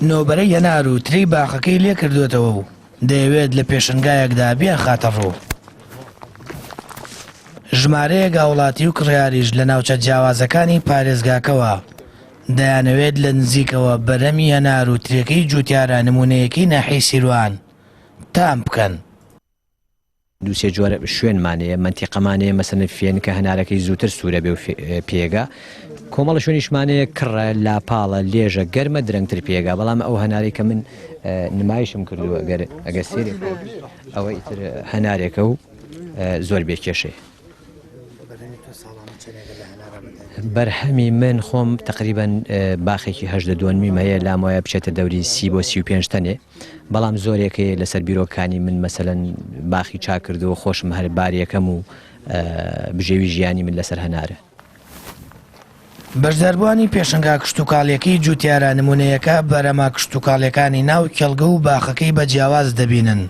نۆبەرەی هێنار و تری باخەکەی لێ کردوێتەوە و دەیەوێت لە پێشنگایەکدا بیان خاتە ڕوو. ژمارەیەک هاوڵاتی و کڕیاریش لە ناوچە جیاوازەکانی پارێزگاکەوە دەیانەوێت لە نزیکەوە بەرەمی هێنار و ترێکەی جوتیارە نمونەیەکی ناحیی سیروان تام بکەن. دووسێ جۆرە شوێنمانەیە منتیقەمانەیە مەسەن فێن کە هەنارەکەی زووتر سوورە بێ و پێگا کۆمەڵە شوێنیشمانەیە کڕە لاپاڵە لێژە گەرمە درەنگتر پێگا بەڵام ئەو هەنارێک کە من نمایشم کردووە ئەگە سێری ئەوە ئیتر هەنارێکە و زۆر بێکێشەیە. بەرهەمی من خۆم تقریبان باخێکی 82 هەیە لام وایە بچێتە دەوری 30 بۆ 35 تەنێ بەڵام زۆرێکی لەسەر بیرۆکانی من مەسەلەن باخی چاکردەوە خۆشم هەر باریەکەم و بژێوی ژیانی من لەسەر هەنارە. بەشداربووانی پێشنگا کشتتوکاڵیەکەی جوتیارە نمونەیەەکە بەرەما کشتتوکاڵیەکانی ناو کێڵگە و باخەکەی بە جیاواز دەبینن.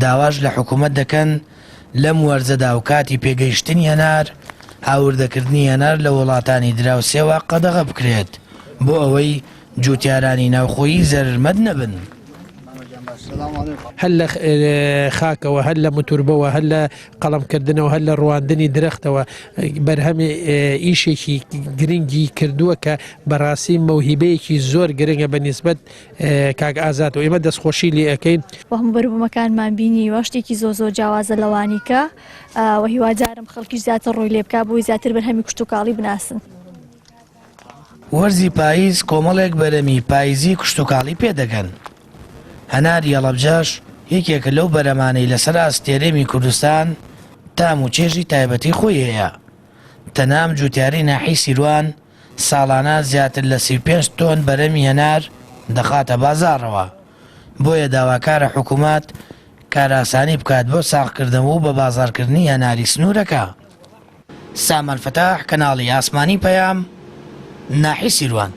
داواش لە حکوومەت دەکەن لەم وەرزەدا و کاتی پێگەیشتنی هەنار هاوردەکردنی هەنار لە وڵاتانی دراوسێوە قەدەغە بکرێت بۆ ئەوەی جوتیارانی ناوخۆیی زەرمەد نەبن. هەر لە خاکەوە هەر لە متوربەوە هەر لە قەڵەمکردنەوە هەر لە ڕواندنی درەختەوە بەرهەمی ئیشێکی گرنگی کردووە کە بەڕاستی مەوهیبەیەکی زۆر گرنگە بە نیسبەت کاک ئازاد و ئێمە دەستخۆشی لێ ئەەکەین. وەهم بەروبوومەکانمان بینی وە شتێکی زۆ جیاوازە لەوانی کە و هیوادارم خەڵکی زیاتر ڕووی لێ بکات بۆی زیاتر بەرهەمی کشتتوکاڵی بناسن. وەرزی پاییز کۆمەڵێک بەرەمی پاییزی کشتتوکاڵی پێدەگەن. هەناری هەڵەبجاش یەکێکە لەو بەرەمانەی لەسەر ئاستێرەمی کوردستان تام و چێژی تایبەتی خۆی هەیە. تەنام جوتیاری ناحیی سیروان ساڵانە زیاتر لە 35 تۆن بەرەمی هەنار دەخاتە بازاڕەوە. بۆیە داواکارە حکوومەت کاراسانی بکات بۆ ساغکردنەوە و بە بازارکردنی هەناری سنوورەکە. سامان فتاح کەناڵی ئاسمانی پەیام ناحیی سیروان.